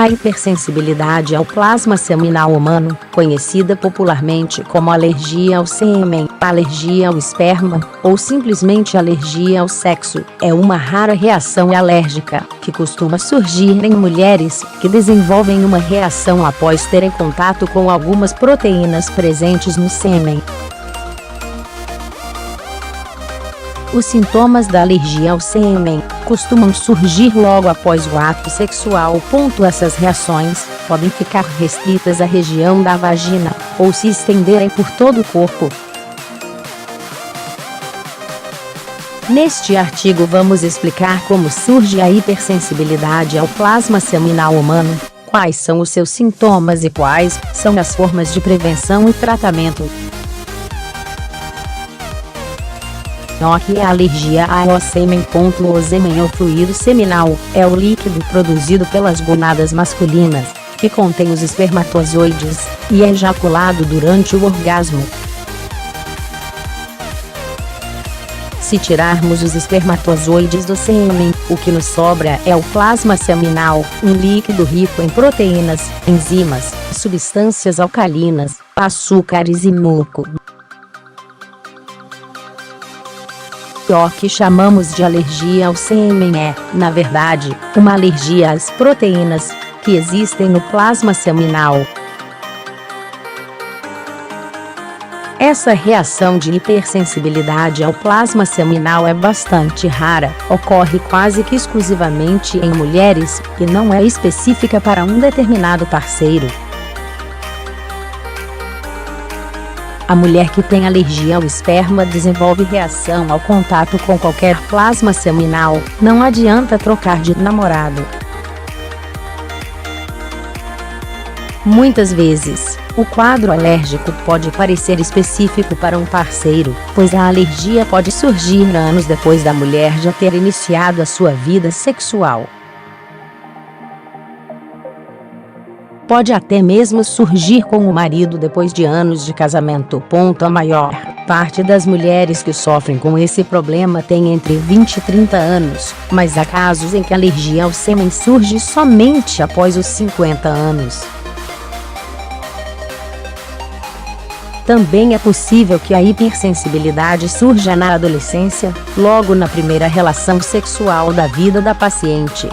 A hipersensibilidade ao plasma seminal humano, conhecida popularmente como alergia ao sêmen, alergia ao esperma, ou simplesmente alergia ao sexo, é uma rara reação alérgica, que costuma surgir em mulheres que desenvolvem uma reação após terem contato com algumas proteínas presentes no sêmen. Os sintomas da alergia ao sêmen costumam surgir logo após o ato sexual. Essas reações podem ficar restritas à região da vagina, ou se estenderem por todo o corpo. Neste artigo vamos explicar como surge a hipersensibilidade ao plasma seminal humano, quais são os seus sintomas e quais são as formas de prevenção e tratamento. O que é a alergia ao sêmen? O sêmen ou fluido seminal é o líquido produzido pelas gonadas masculinas, que contém os espermatozoides, e é ejaculado durante o orgasmo. Se tirarmos os espermatozoides do sêmen, o que nos sobra é o plasma seminal, um líquido rico em proteínas, enzimas, substâncias alcalinas, açúcares e muco. O que chamamos de alergia ao sêmen é, na verdade, uma alergia às proteínas que existem no plasma seminal. Essa reação de hipersensibilidade ao plasma seminal é bastante rara, ocorre quase que exclusivamente em mulheres e não é específica para um determinado parceiro. A mulher que tem alergia ao esperma desenvolve reação ao contato com qualquer plasma seminal, não adianta trocar de namorado. Muitas vezes, o quadro alérgico pode parecer específico para um parceiro, pois a alergia pode surgir anos depois da mulher já ter iniciado a sua vida sexual. Pode até mesmo surgir com o marido depois de anos de casamento. A maior parte das mulheres que sofrem com esse problema tem entre 20 e 30 anos, mas há casos em que a alergia ao sêmen surge somente após os 50 anos. Também é possível que a hipersensibilidade surja na adolescência, logo na primeira relação sexual da vida da paciente.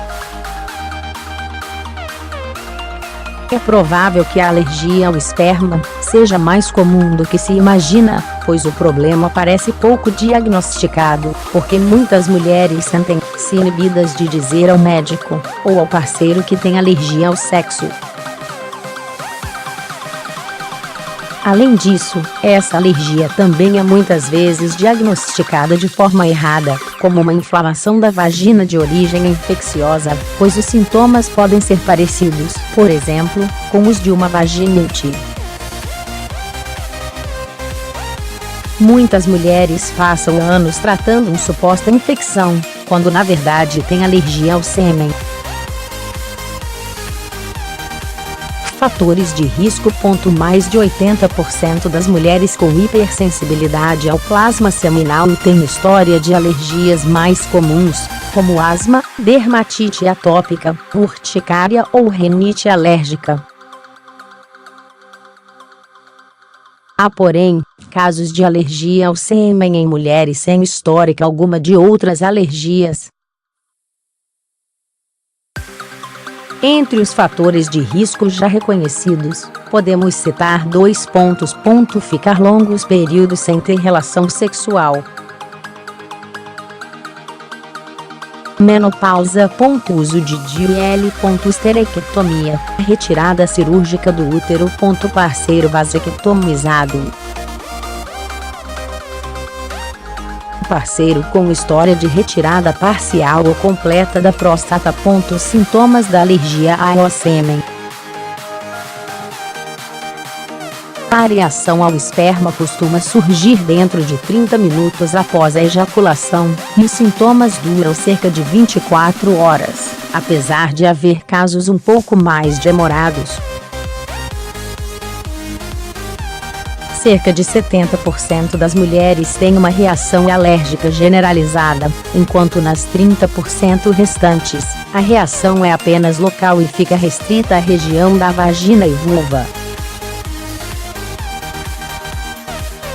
É provável que a alergia ao esperma seja mais comum do que se imagina, pois o problema parece pouco diagnosticado, porque muitas mulheres sentem-se inibidas de dizer ao médico ou ao parceiro que tem alergia ao sexo. Além disso, essa alergia também é muitas vezes diagnosticada de forma errada, como uma inflamação da vagina de origem infecciosa, pois os sintomas podem ser parecidos, por exemplo, com os de uma vaginite. Muitas mulheres passam anos tratando uma suposta infecção, quando na verdade têm alergia ao sêmen. Fatores de risco. Mais de 80% das mulheres com hipersensibilidade ao plasma seminal têm história de alergias mais comuns, como asma, dermatite atópica, urticária ou rinite alérgica. Há, porém, casos de alergia ao sêmen em mulheres sem histórico alguma de outras alergias. Entre os fatores de risco já reconhecidos, podemos citar 2 pontos. Ficar longos períodos sem ter relação sexual. Menopausa. Uso de DIU. Esterectomia. Retirada cirúrgica do útero. Parceiro vasectomizado. Parceiro com história de retirada parcial ou completa da próstata. Sintomas da alergia ao sêmen. A reação ao esperma costuma surgir dentro de 30 minutos após a ejaculação, e os sintomas duram cerca de 24 horas, apesar de haver casos um pouco mais demorados. Cerca de 70% das mulheres têm uma reação alérgica generalizada, enquanto nas 30% restantes, a reação é apenas local e fica restrita à região da vagina e vulva.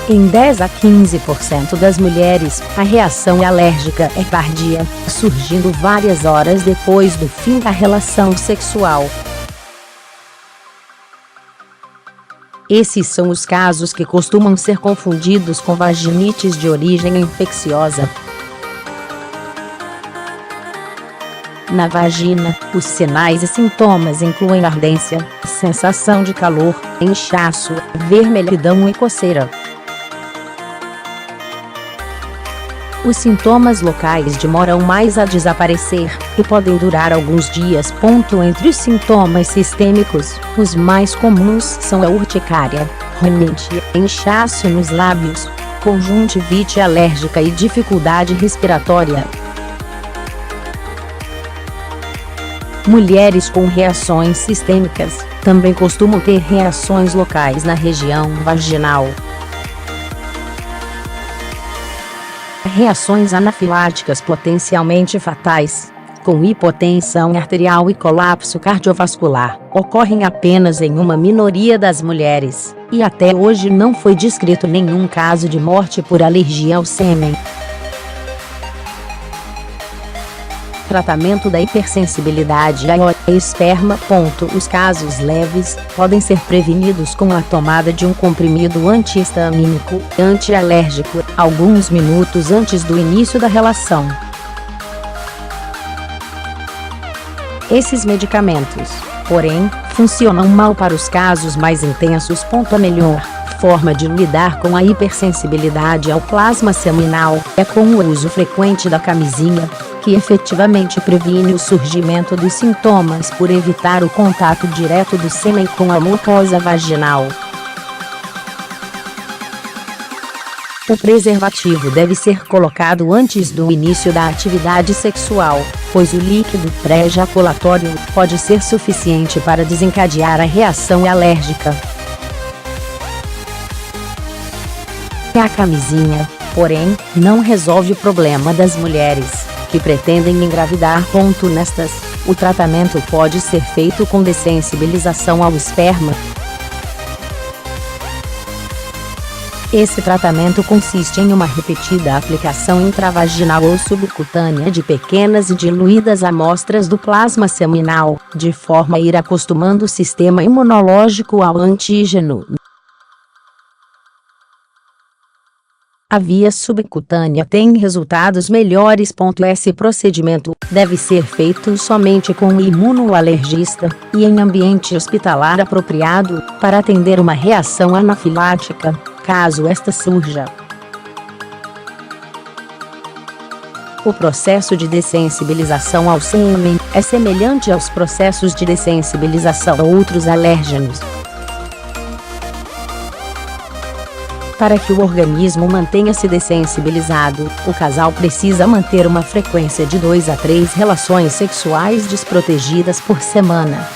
Em 10 a 15% das mulheres, a reação alérgica é tardia, surgindo várias horas depois do fim da relação sexual. Esses são os casos que costumam ser confundidos com vaginites de origem infecciosa. Na vagina, os sinais e sintomas incluem ardência, sensação de calor, inchaço, vermelhidão e coceira. Os sintomas locais demoram mais a desaparecer e podem durar alguns dias. Entre os sintomas sistêmicos, os mais comuns são a urticária, rinite, inchaço nos lábios, conjuntivite alérgica e dificuldade respiratória. Mulheres com reações sistêmicas também costumam ter reações locais na região vaginal. Reações anafiláticas potencialmente fatais, com hipotensão arterial e colapso cardiovascular, ocorrem apenas em uma minoria das mulheres, e até hoje não foi descrito nenhum caso de morte por alergia ao sêmen. Tratamento da hipersensibilidade ao esperma. Os casos leves podem ser prevenidos com a tomada de um comprimido antihistamínico antialérgico alguns minutos antes do início da relação. Esses medicamentos, porém, funcionam mal para os casos mais intensos. A melhor forma de lidar com a hipersensibilidade ao plasma seminal é com o uso frequente da camisinha, que efetivamente previne o surgimento dos sintomas por evitar o contato direto do sêmen com a mucosa vaginal. O preservativo deve ser colocado antes do início da atividade sexual, pois o líquido pré-ejaculatório pode ser suficiente para desencadear a reação alérgica. A camisinha, porém, não resolve o problema das mulheres que pretendem engravidar. Nestas, o tratamento pode ser feito com dessensibilização ao esperma. Esse tratamento consiste em uma repetida aplicação intravaginal ou subcutânea de pequenas e diluídas amostras do plasma seminal, de forma a ir acostumando o sistema imunológico ao antígeno. A via subcutânea tem resultados melhores. Esse procedimento deve ser feito somente com um imunoalergista e em ambiente hospitalar apropriado para atender uma reação anafilática, caso esta surja. O processo de dessensibilização ao sêmen é semelhante aos processos de dessensibilização a outros alérgenos. Para que o organismo mantenha-se dessensibilizado, o casal precisa manter uma frequência de 2 a 3 relações sexuais desprotegidas por semana.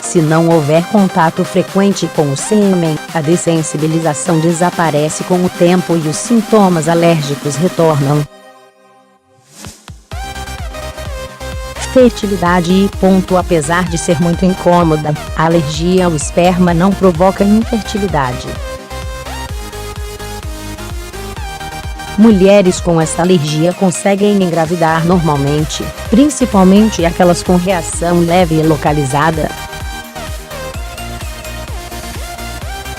Se não houver contato frequente com o sêmen, a dessensibilização desaparece com o tempo e os sintomas alérgicos retornam. Fertilidade. Apesar de ser muito incômoda, a alergia ao esperma não provoca infertilidade. Mulheres com esta alergia conseguem engravidar normalmente, principalmente aquelas com reação leve e localizada.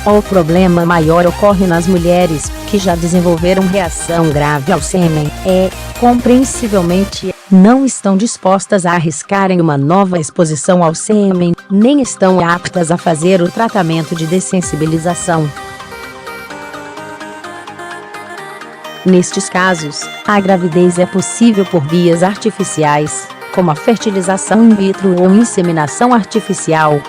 O problema maior ocorre nas mulheres que já desenvolveram reação grave ao sêmen e, compreensivelmente, não estão dispostas a arriscarem uma nova exposição ao sêmen, nem estão aptas a fazer o tratamento de dessensibilização. Nestes casos, a gravidez é possível por vias artificiais, como a fertilização in vitro ou inseminação artificial,